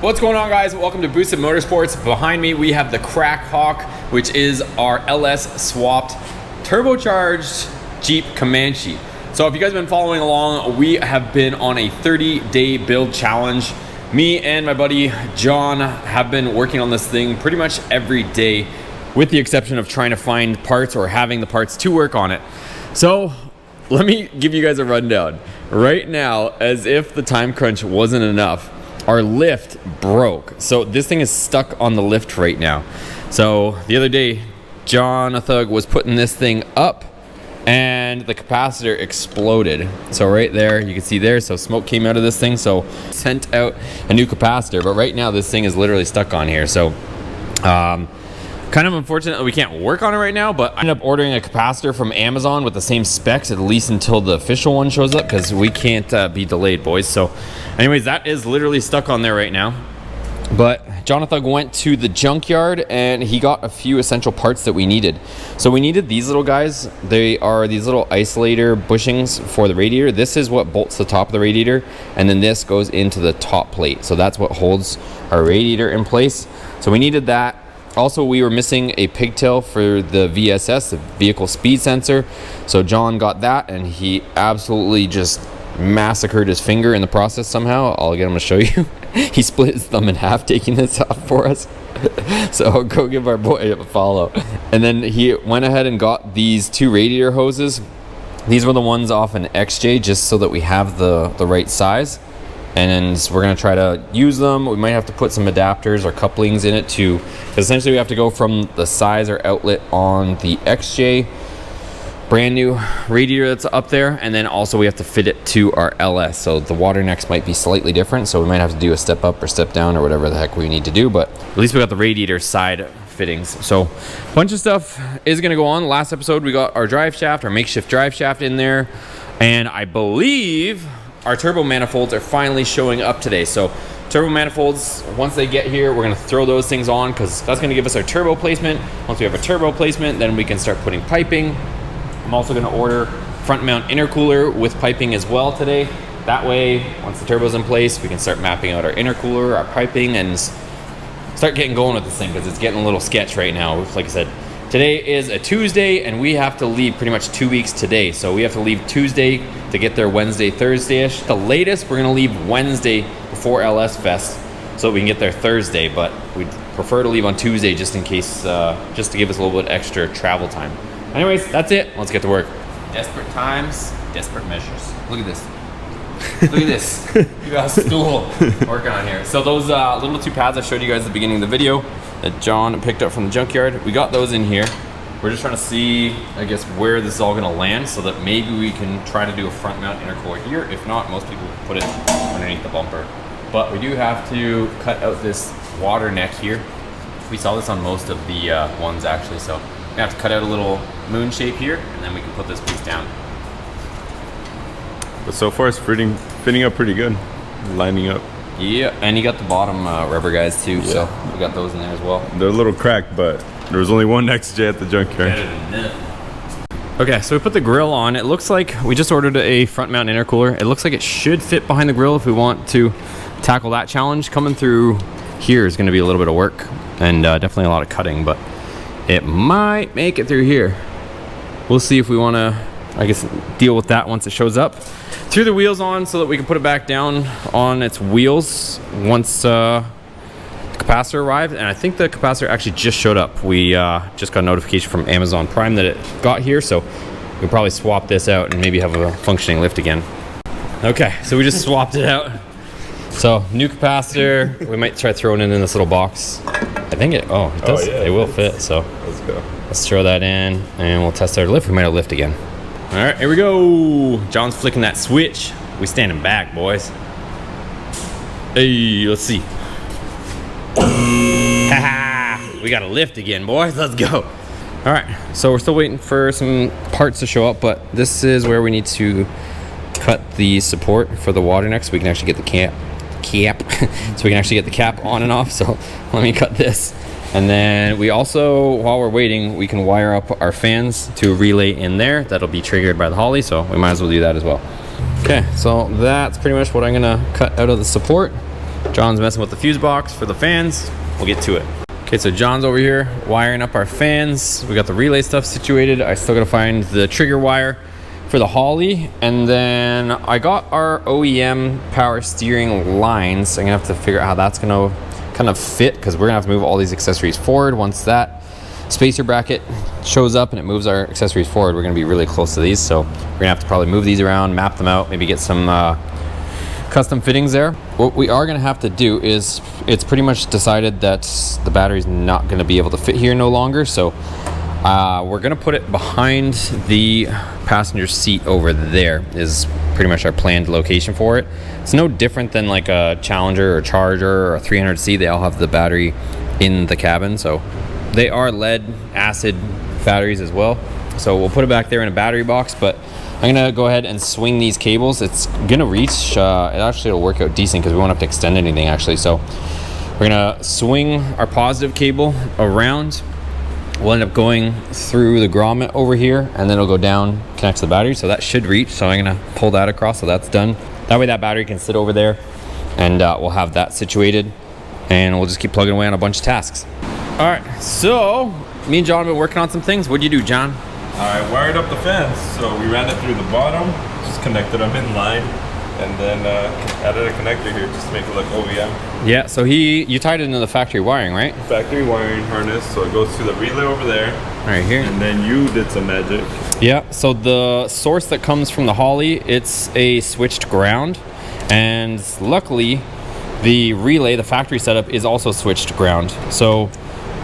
What's going on, guys? Welcome to Boosted Motorsports. Behind me we have the Crack Hawk, which is our LS swapped turbocharged Jeep Comanche. So if you guys have been following along, we have been on a 30-day build challenge. Me and my buddy John have been working on this thing pretty much every day, with the exception of trying to find parts or having the parts to work on it. So let me give you guys a rundown. Right now, as if the time crunch wasn't enough, our lift broke. So this thing is stuck on the lift right now. So the other day, Jonathan was putting this thing up and the capacitor exploded. So right there, you can see there, so smoke came out of this thing. So sent out a new capacitor, but right now this thing is literally stuck on here. So kind of unfortunate that we can't work on it right now, but I ended up ordering a capacitor from Amazon with the same specs, at least until the official one shows up, because we can't be delayed, boys. So anyways, that is literally stuck on there right now. But Jonathan went to the junkyard and he got a few essential parts that we needed. So we needed these little guys. They are these little isolator bushings for the radiator. This is what bolts the top of the radiator, and then this goes into the top plate. So that's what holds our radiator in place. So we needed that. Also, we were missing a pigtail for the VSS, the vehicle speed sensor. So John got that, and he absolutely just massacred his finger in the process somehow. I'll get him to show you. He split his thumb in half taking this off for us. So go give our boy a follow. And then he went ahead and got these two radiator hoses. These were the ones off an XJ, just so that we have the right size. And we're gonna try to use them. We might have to put some adapters or couplings in it too, because essentially we have to go from the size or outlet on the XJ, brand new radiator that's up there, and then also we have to fit it to our LS. So the water necks might be slightly different, so we might have to do a step up or step down or whatever the heck we need to do, but at least we got the radiator side fittings. So a bunch of stuff is gonna go on. Last episode we got our drive shaft, our makeshift drive shaft in there, and I believe our turbo manifolds are finally showing up today. So turbo manifolds, once they get here, we're gonna throw those things on, because that's gonna give us our turbo placement. Once we have a turbo placement, then we can start putting piping. I'm also gonna order front mount intercooler with piping as well today. That way, once the turbo's in place, we can start mapping out our intercooler, our piping, and start getting going with this thing, because it's getting a little sketch right now. Like I said, today is a Tuesday, and we have to leave pretty much 2 weeks today. So we have to leave Tuesday to get there Wednesday, Thursday-ish. The latest, we're gonna leave Wednesday before LS Fest, so we can get there Thursday, but we'd prefer to leave on Tuesday just in case, just to give us a little bit extra travel time. Anyways, that's it. Let's get to work. Desperate times, desperate measures. Look at this. Look at this. You got a stool working on here. So those little two pads I showed you guys at the beginning of the video that John picked up from the junkyard, we got those in here. We're just trying to see, I guess, where this is all gonna land, so that maybe we can try to do a front mount intercooler here. If not, most people put it underneath the bumper. But we do have to cut out this water neck here. We saw this on most of the ones actually, so we have to cut out a little moon shape here, and then we can put this piece down. But so far it's fitting up pretty good, lining up. Yeah, and you got the bottom rubber guys too, yeah. So we got those in there as well. They're a little cracked, but there was only one XJ at the junkyard. Okay, so we put the grill on. It looks like we just ordered a front mount intercooler. It looks like it should fit behind the grill if we want to tackle that challenge. Coming through here is gonna be a little bit of work, and definitely a lot of cutting, but it might make it through here. We'll see if we wanna, I guess, deal with that once it shows up. Threw the wheels on so that we can put it back down on its wheels once the capacitor arrived, and I think the capacitor actually just showed up. We just got a notification from Amazon Prime that it got here, so we'll probably swap this out and maybe have a functioning lift again. Okay, so we just swapped it out. So new capacitor, we might try throwing it in this little box. I think it, oh, it does, it will fit, so let's go. Let's throw that in and we'll test our lift. We might have lift again. All right, here we go. John's flicking that switch. We standing back, boys. Hey, let's see. Ha! We got a lift again, boys. Let's go. All right, so we're still waiting for some parts to show up, but this is where we need to cut the support for the water neck so we can actually get the cap. So we can actually get the cap on and off. So let me cut this. And then we also, while we're waiting, we can wire up our fans to a relay in there. That'll be triggered by the holley, so we might as well do that as well. Okay, so that's pretty much what I'm gonna cut out of the support. John's messing with the fuse box for the fans. We'll get to it. Okay, so John's over here wiring up our fans. We got the relay stuff situated. I still gotta find the trigger wire for the holley, and then I got our OEM power steering lines. I'm gonna have to figure out how that's gonna kind of fit, because we're gonna have to move all these accessories forward. Once that spacer bracket shows up and it moves our accessories forward, we're gonna be really close to these, so we're gonna have to probably move these around, map them out, maybe get some custom fittings there. What we are gonna have to do is, it's pretty much decided that the battery's not gonna be able to fit here no longer, so we're gonna put it behind the passenger seat over there is pretty much our planned location for it. It's no different than like a Challenger or Charger or a 300C. They all have the battery in the cabin, so they are lead acid batteries as well. So we'll put it back there in a battery box, but I'm gonna go ahead and swing these cables. It's gonna reach, it actually will work out decent because we won't have to extend anything actually. So we're gonna swing our positive cable around. We'll end up going through the grommet over here, and then it'll go down, connect to the battery. So that should reach. So I'm gonna pull that across, so that's done. That way that battery can sit over there, and we'll have that situated, and we'll just keep plugging away on a bunch of tasks. All right, so me and John have been working on some things. What'd you do, John? I wired up the fans, so we ran it through the bottom, just connected them in line, and then added a connector here just to make it look OEM. Yeah, so you tied it into the factory wiring, right? Factory wiring harness, so it goes to the relay over there. Right here. And then you did some magic. Yeah, so the source that comes from the holley, it's a switched ground, and luckily the relay, the factory setup, is also switched ground. So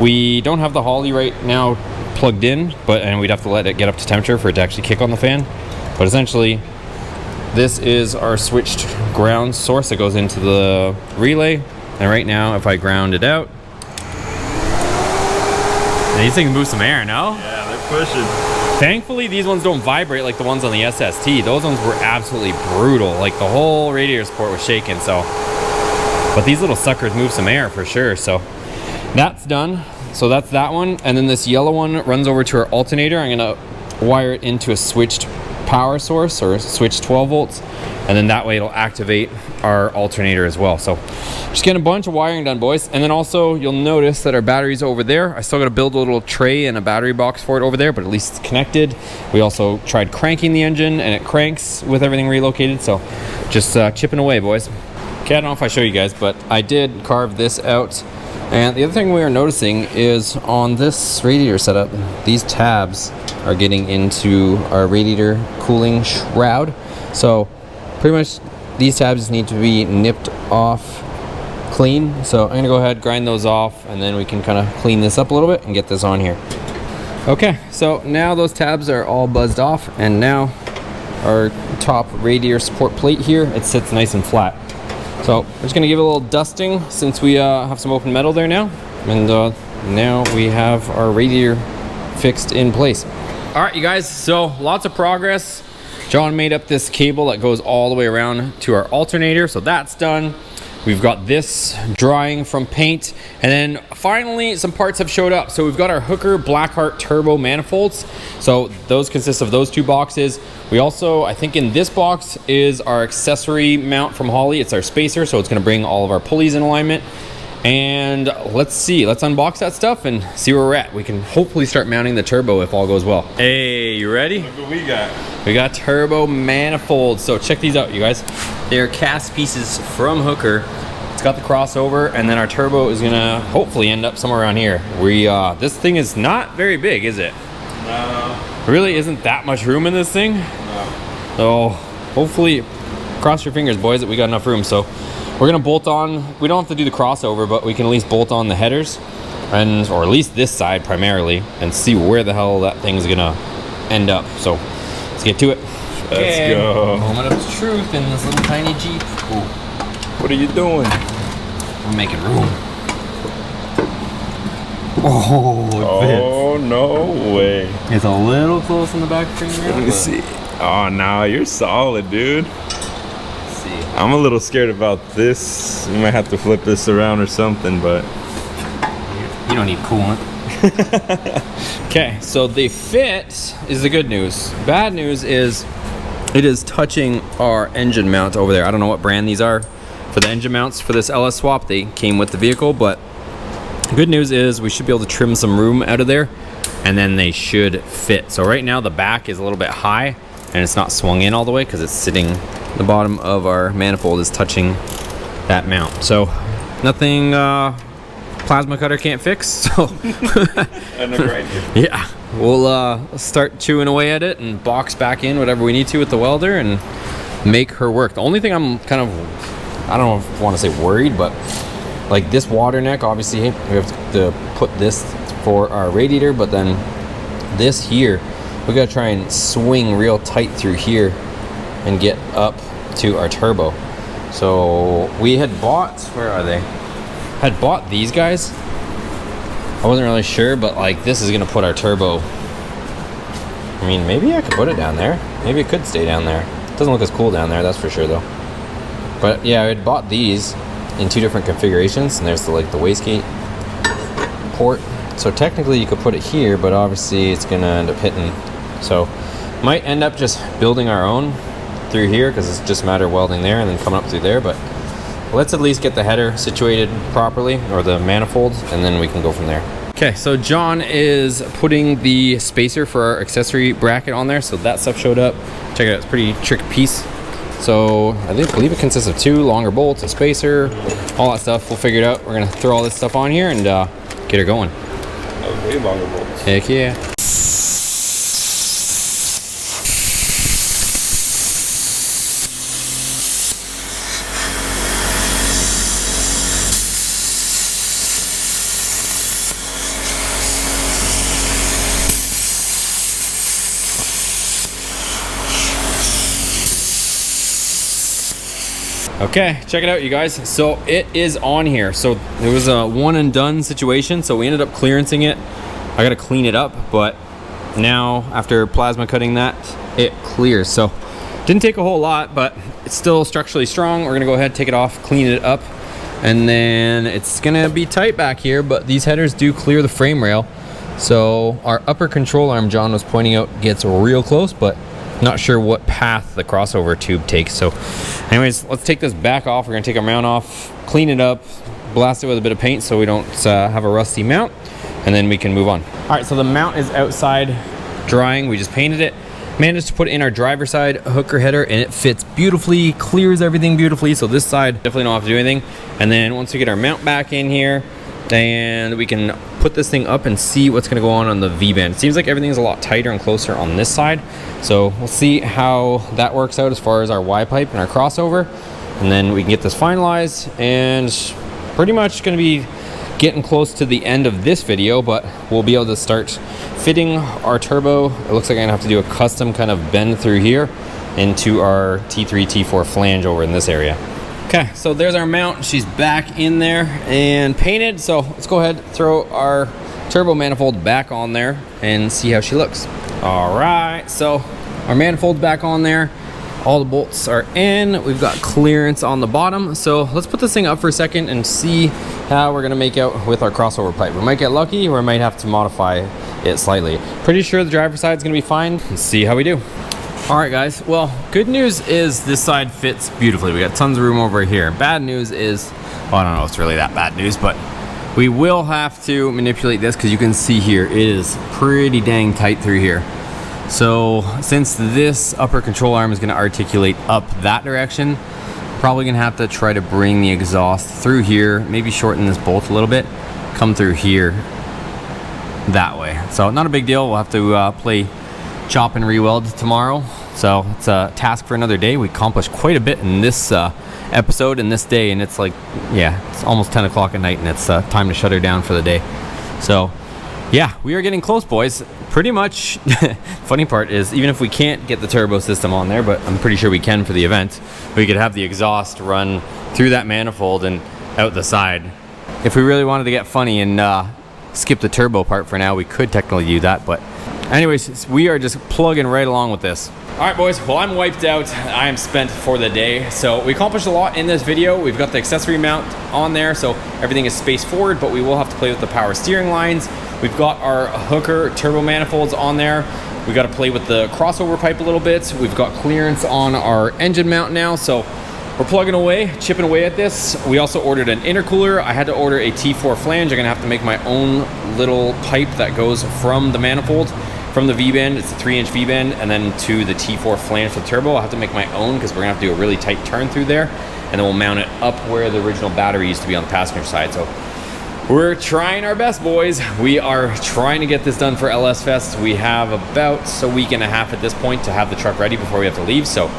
we don't have the holley right now plugged in, and we'd have to let it get up to temperature for it to actually kick on the fan. But essentially, this is our switched ground source that goes into the relay. And right now, if I ground it out, these things move some air, no? Yeah, they're pushing. Thankfully, these ones don't vibrate like the ones on the SST. Those ones were absolutely brutal. Like the whole radiator support was shaking, so. But these little suckers move some air for sure, so. That's done. So that's that one. And then this yellow one runs over to our alternator. I'm gonna wire it into a switched power source, or switch 12 volts, and then that way it'll activate our alternator as well. So just getting a bunch of wiring done, boys. And then also you'll notice that our battery's over there. I still got to build a little tray and a battery box for it over there, but at least it's connected. We also tried cranking the engine, and it cranks with everything relocated. So just chipping away, boys. Okay, I don't know if I show you guys, but I did carve this out. And the other thing we are noticing is on this radiator setup, these tabs are getting into our radiator cooling shroud. So pretty much these tabs just need to be nipped off clean. So I'm gonna go ahead, grind those off, and then we can kind of clean this up a little bit and get this on here. Okay, so now those tabs are all buzzed off, and now our top radiator support plate here, it sits nice and flat. So we're just gonna give it a little dusting since we have some open metal there now. And now we have our radiator fixed in place. All right, you guys, so lots of progress. John made up this cable that goes all the way around to our alternator, so that's done. We've got this drying from paint, and then finally some parts have showed up. So we've got our Hooker Blackheart turbo manifolds. So those consist of those two boxes. We also, I think in this box is our accessory mount from Holley. It's our spacer, so it's gonna bring all of our pulleys in alignment. And let's see, let's unbox that stuff and see where we're at. We can hopefully start mounting the turbo if all goes well. Hey, you ready? Look what we got. We got turbo manifolds. So check these out, you guys. They're cast pieces from Hooker. It's got the crossover, and then our turbo is gonna hopefully end up somewhere around here. This thing is not very big, is it? No. There really isn't that much room in this thing. No. So hopefully, cross your fingers, boys, that we got enough room. So we're gonna bolt on, we don't have to do the crossover, but we can at least bolt on the headers, or at least this side primarily, and see where the hell that thing's gonna end up. So let's get to it. Let's go. Moment of truth in this little tiny Jeep. Ooh. What are you doing? We're making room. Oh, no way. It's a little close in the back screen. Let me see. Oh, no, you're solid, dude. Let's see. I'm a little scared about this. We might have to flip this around or something, but you don't need coolant. Okay, so the fit is the good news. Bad news is it is touching our engine mount over there. I don't know what brand these are. for the engine mounts for this LS swap. They came with the vehicle, but good news is we should be able to trim some room out of there, and then they should fit. So right now the back is a little bit high and it's not swung in all the way because it's sitting, the bottom of our manifold is touching that mount. So nothing plasma cutter can't fix. So And a grinder. yeah, we'll start chewing away at it and box back in whatever we need to with the welder and make her work. The only thing I'm kind of, I don't know if I want to say worried, but like this water neck, obviously we have to put this for our radiator, but then this here, we gotta try and swing real tight through here and get up to our turbo. So we had bought, where are they? Had bought these guys. I wasn't really sure, but like this is gonna put our turbo. I mean, maybe I could put it down there. Maybe it could stay down there. It doesn't look as cool down there, that's for sure though. But yeah, I had bought these in 2 different configurations, and there's the wastegate port. So technically you could put it here, but obviously it's gonna end up hitting. So might end up just building our own through here because it's just a matter of welding there and then coming up through there. But let's at least get the header situated properly, or the manifolds, and then we can go from there. Okay, so John is putting the spacer for our accessory bracket on there. So that stuff showed up. Check it out, it's a pretty tricky piece. So I believe it consists of 2 longer bolts, a spacer, all that stuff. We'll figure it out. We're gonna throw all this stuff on here and get her going. Way longer bolts. Heck yeah. Okay, check it out, you guys. So it is on here. So it was a one and done situation, so we ended up clearancing it. I gotta clean it up, but now after plasma cutting that, it clears. So didn't take a whole lot, but it's still structurally strong. We're gonna go ahead, take it off, clean it up, and then it's gonna be tight back here, but these headers do clear the frame rail. So our upper control arm, John was pointing out, gets real close, but not sure what path the crossover tube takes. So anyways, let's take this back off. We're gonna take our mount off, clean it up, blast it with a bit of paint so we don't have a rusty mount, and then we can move on. All right, so the mount is outside drying. We just painted it. Managed to put in our driver's side hooker header, and it fits beautifully, clears everything beautifully. So this side definitely don't have to do anything. And then once we get our mount back in here, and we can put this thing up and see what's gonna go on the V-band. It seems like everything's a lot tighter and closer on this side. So we'll see how that works out as far as our Y-pipe and our crossover. And then we can get this finalized, and pretty much gonna be getting close to the end of this video, but we'll be able to start fitting our turbo. It looks like I'm gonna have to do a custom kind of bend through here into our T3, T4 flange over in this area. Okay, so there's our mount. She's back in there and painted. So let's go ahead, throw our turbo manifold back on there and see how she looks. All right, so our manifold's back on there. All the bolts are in. We've got clearance on the bottom. So let's put this thing up for a second and see how we're gonna make out with our crossover pipe. We might get lucky, or we might have to modify it slightly. Pretty sure the driver's side is gonna be fine. Let's see how we do. All right, guys. Well, good news is this side fits beautifully. We got tons of room over here. Bad news is, well, I don't know if it's really that bad news, but we will have to manipulate this because you can see here, it is pretty dang tight through here. So since this upper control arm is gonna articulate up that direction, probably gonna have to try to bring the exhaust through here, maybe shorten this bolt a little bit, come through here that way. So not a big deal. We'll have to play chop and re-weld tomorrow. So it's a task for another day. We accomplished quite a bit in this episode in this day, and it's like, yeah, it's almost 10 o'clock at night, and it's time to shut her down for the day. So yeah, we are getting close, boys. Pretty much. Funny part is, even if we can't get the turbo system on there, but I'm pretty sure we can for the event, we could have the exhaust run through that manifold and out the side. If we really wanted to get funny and skip the turbo part for now, we could technically do that, but anyways, we are just plugging right along with this. All right, boys, well, I'm wiped out. I am spent for the day. So we accomplished a lot in this video. We've got the accessory mount on there, so everything is spaced forward, but we will have to play with the power steering lines. We've got our hooker turbo manifolds on there. We got to play with the crossover pipe a little bit. We've got clearance on our engine mount now, so we're plugging away, chipping away at this. We also ordered an intercooler. I had to order a T4 flange. I'm gonna have to make my own little pipe that goes from the manifold, from the V-bend, it's a 3-inch V-bend, and then to the T4 flange for the turbo. I'll have to make my own because we're gonna have to do a really tight turn through there, and then we'll mount it up where the original battery used to be on the passenger side. So we're trying our best, boys. We are trying to get this done for LS Fest. We have about a week and a half at this point to have the truck ready before we have to leave. So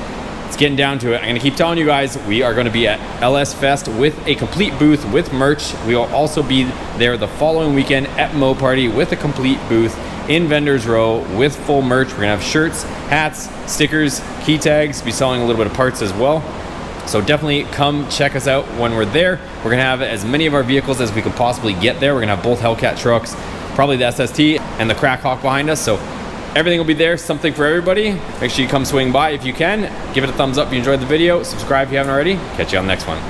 it's getting down to it. I'm gonna keep telling you guys, we are gonna be at LS Fest with a complete booth with merch. We will also be there the following weekend at Mo Party with a complete booth in Vendors Row with full merch. We're gonna have shirts, hats, stickers, key tags, be selling a little bit of parts as well. So definitely come check us out when we're there. We're gonna have as many of our vehicles as we can possibly get there. We're gonna have both Hellcat trucks, probably the SST and the Crack Hawk behind us. So everything will be there, something for everybody. Make sure you come swing by if you can. Give it a thumbs up if you enjoyed the video. Subscribe if you haven't already. Catch you on the next one.